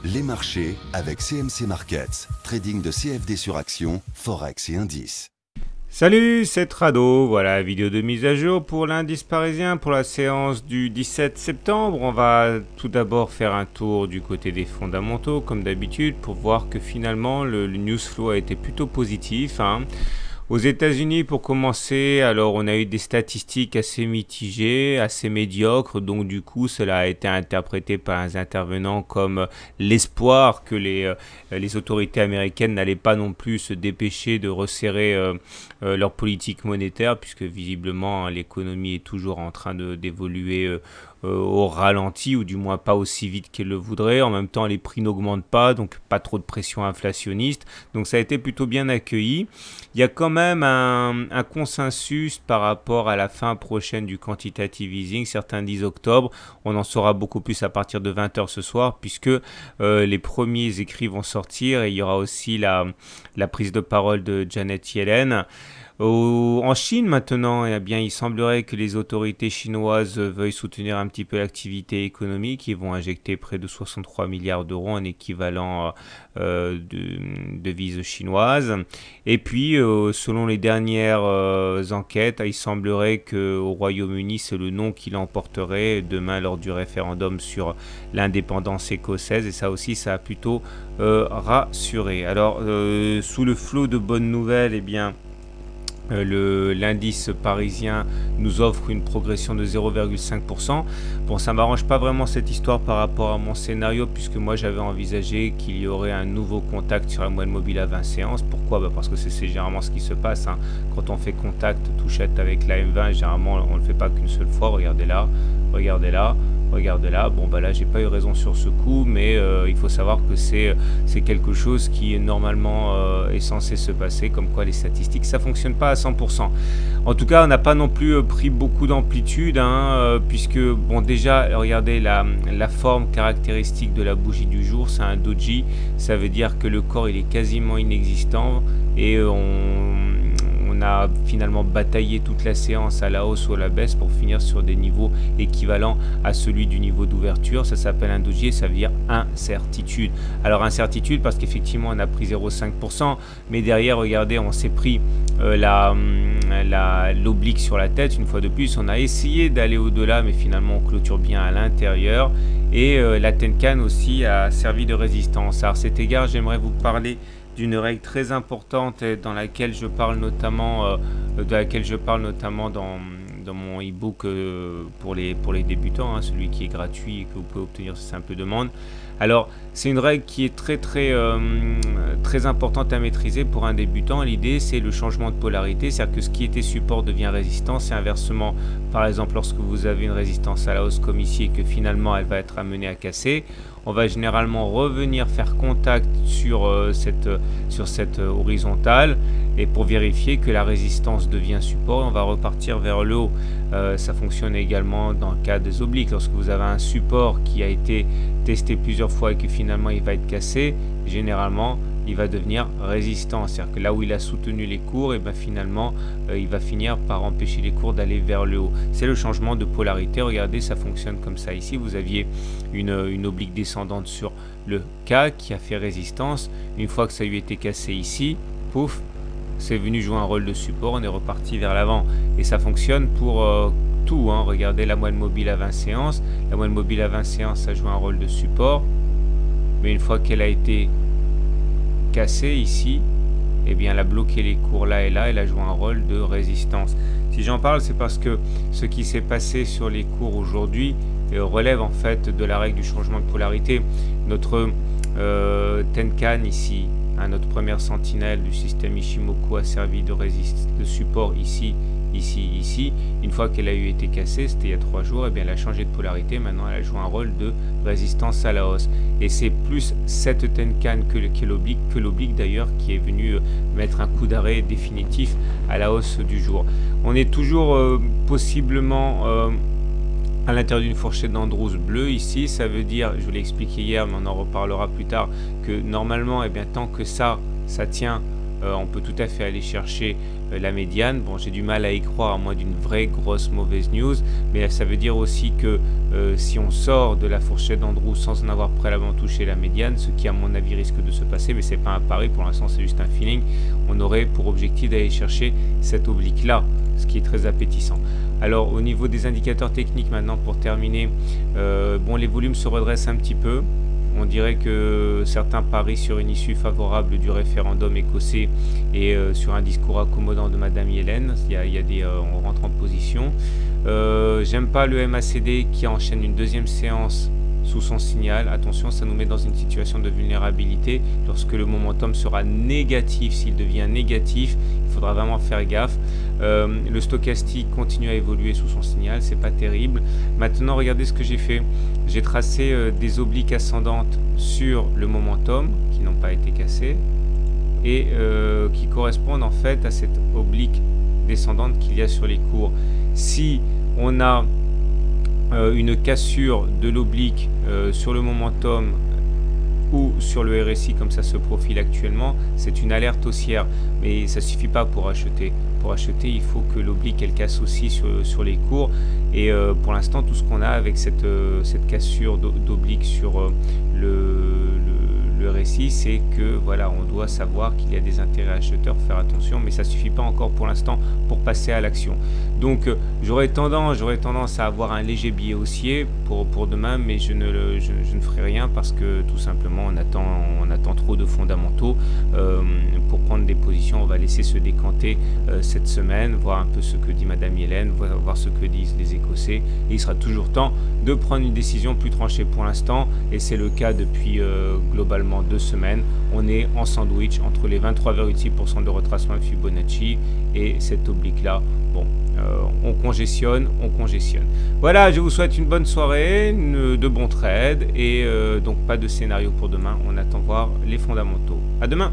Les marchés avec CMC Markets, trading de CFD sur action, Forex et indices. Salut, c'est Trado, voilà, vidéo de mise à jour pour l'indice parisien pour la séance du 17 septembre. On va tout d'abord faire un tour du côté des fondamentaux comme d'habitude pour voir que finalement le news flow a été plutôt positif. Aux États-Unis, pour commencer, alors on a eu des statistiques assez mitigées, assez médiocres, donc du coup cela a été interprété par les intervenants comme l'espoir que les autorités américaines n'allaient pas non plus se dépêcher de resserrer leur politique monétaire, puisque visiblement l'économie est toujours en train d'évoluer au ralenti, ou du moins pas aussi vite qu'elle le voudrait. En même temps, les prix n'augmentent pas, donc pas trop de pression inflationniste. Donc ça a été plutôt bien accueilli. Il y a quand même un consensus par rapport à la fin prochaine du quantitative easing. Certains disent octobre. On en saura beaucoup plus à partir de 20h ce soir, puisque les premiers écrits vont sortir et il y aura aussi la prise de parole de Janet Yellen. En Chine maintenant, eh bien, il semblerait que les autorités chinoises veuillent soutenir un petit peu l'activité économique. Ils vont injecter près de 63 milliards d'euros en équivalent de devises chinoises. Et puis, selon les dernières enquêtes, il semblerait qu'au Royaume-Uni, c'est le non qui l'emporterait demain lors du référendum sur l'indépendance écossaise. Et ça aussi, ça a plutôt rassuré. Alors, sous le flot de bonnes nouvelles, eh bien, l'indice parisien nous offre une progression de 0,5%. Bon, ça m'arrange pas vraiment cette histoire par rapport à mon scénario, puisque moi j'avais envisagé qu'il y aurait un nouveau contact sur la moyenne mobile à 20 séances. Pourquoi? Parce que c'est généralement ce qui se passe. Quand on fait contact touchette avec la M20, généralement on ne le fait pas qu'une seule fois. Regardez là, regardez là. Regardez là, bon là j'ai pas eu raison sur ce coup, mais il faut savoir que c'est quelque chose qui normalement est censé se passer, comme quoi les statistiques ça fonctionne pas à 100%. En tout cas on n'a pas non plus pris beaucoup d'amplitude, puisque bon déjà regardez la forme caractéristique de la bougie du jour, c'est un doji, ça veut dire que le corps il est quasiment inexistant et on a finalement bataillé toute la séance à la hausse ou à la baisse pour finir sur des niveaux équivalents à celui du niveau d'ouverture. Ça s'appelle un doji et ça veut dire incertitude. Alors incertitude parce qu'effectivement on a pris 0,5%, mais derrière regardez on s'est pris l'oblique sur la tête une fois de plus. On a essayé d'aller au-delà mais finalement on clôture bien à l'intérieur et la Tenkan aussi a servi de résistance. Alors à cet égard j'aimerais vous parler d'une règle très importante dans laquelle je parle notamment, dans mon e-book pour les débutants, celui qui est gratuit et que vous pouvez obtenir si simple demande. Alors c'est une règle qui est très importante à maîtriser pour un débutant. L'idée c'est le changement de polarité, c'est-à-dire que ce qui était support devient résistance et inversement. Par exemple lorsque vous avez une résistance à la hausse comme ici et que finalement elle va être amenée à casser, on va généralement revenir faire contact sur cette horizontale et pour vérifier que la résistance devient support, on va repartir vers le haut. Ça fonctionne également dans le cas des obliques. Lorsque vous avez un support qui a été testé plusieurs fois et que finalement il va être cassé, généralement il va devenir résistant, c'est-à-dire que là où il a soutenu les cours, et bien finalement il va finir par empêcher les cours d'aller vers le haut. C'est le changement de polarité. Regardez, ça fonctionne comme ça ici. Vous aviez une oblique descendante sur le K qui a fait résistance. Une fois que ça lui a été cassé ici, pouf, c'est venu jouer un rôle de support, on est reparti vers l'avant. Et ça fonctionne pour tout. Regardez la moyenne mobile à 20 séances. La moyenne mobile à 20 séances, ça joue un rôle de support. Mais une fois qu'elle a été cassée ici, eh bien elle a bloqué les cours là et là, elle a joué un rôle de résistance. Si j'en parle, c'est parce que ce qui s'est passé sur les cours aujourd'hui relève en fait de la règle du changement de polarité. Notre Tenkan ici, notre première sentinelle du système Ishimoku a servi de support ici, ici. Une fois qu'elle a eu été cassée, c'était il y a 3 jours, et bien elle a changé de polarité. Maintenant elle a joué un rôle de résistance à la hausse. Et c'est plus cette Tenkan que l'oblique d'ailleurs qui est venu mettre un coup d'arrêt définitif à la hausse du jour. On est toujours possiblement à l'intérieur d'une fourchette d'Andrews bleue ici. Ça veut dire, je vous l'ai expliqué hier mais on en reparlera plus tard, que normalement tant que ça tient on peut tout à fait aller chercher la médiane. Bon, j'ai du mal à y croire à moins d'une vraie grosse mauvaise news, mais ça veut dire aussi que si on sort de la fourchette d'Andrews sans en avoir préalablement touché la médiane, ce qui à mon avis risque de se passer, mais c'est pas un pari pour l'instant, c'est juste un feeling, on aurait pour objectif d'aller chercher cette oblique là, ce qui est très appétissant. Alors au niveau des indicateurs techniques maintenant, pour terminer, bon, les volumes se redressent un petit peu. On dirait que certains parient sur une issue favorable du référendum écossais et sur un discours accommodant de Madame Yellen. On rentre en position. J'aime pas le MACD qui enchaîne une deuxième séance sous son signal. Attention, ça nous met dans une situation de vulnérabilité. Lorsque le momentum sera négatif, s'il devient négatif, il faudra vraiment faire gaffe. Le stochastique continue à évoluer sous son signal, c'est pas terrible. Maintenant, regardez ce que j'ai fait. J'ai tracé des obliques ascendantes sur le momentum qui n'ont pas été cassées et qui correspondent en fait à cette oblique descendante qu'il y a sur les cours. Si on a une cassure de l'oblique sur le momentum ou sur le RSI comme ça se profile actuellement, c'est une alerte haussière, mais ça suffit pas pour acheter. Pour acheter, il faut que l'oblique elle casse aussi sur les cours, et pour l'instant tout ce qu'on a avec cette cassure d'oblique sur le RSI, c'est que voilà, on doit savoir qu'il y a des intérêts acheteurs, faire attention, mais ça suffit pas encore pour l'instant pour passer à l'action. Donc j'aurais tendance à avoir un léger biais haussier pour demain, mais je ne ferai rien parce que tout simplement on attend trop de fondamentaux pour prendre des positions. On va laisser se décanter cette semaine, voir un peu ce que dit Madame Yellen, voir ce que disent les Écossais, et il sera toujours temps de prendre une décision plus tranchée pour l'instant, et c'est le cas depuis globalement 2 semaines. On est en sandwich entre les 23,6% de retracement de Fibonacci et cette oblique là. Bon, on congestionne. Voilà, je vous souhaite une bonne soirée, de bons trades, et donc pas de scénario pour demain. On attend voir les fondamentaux. À demain.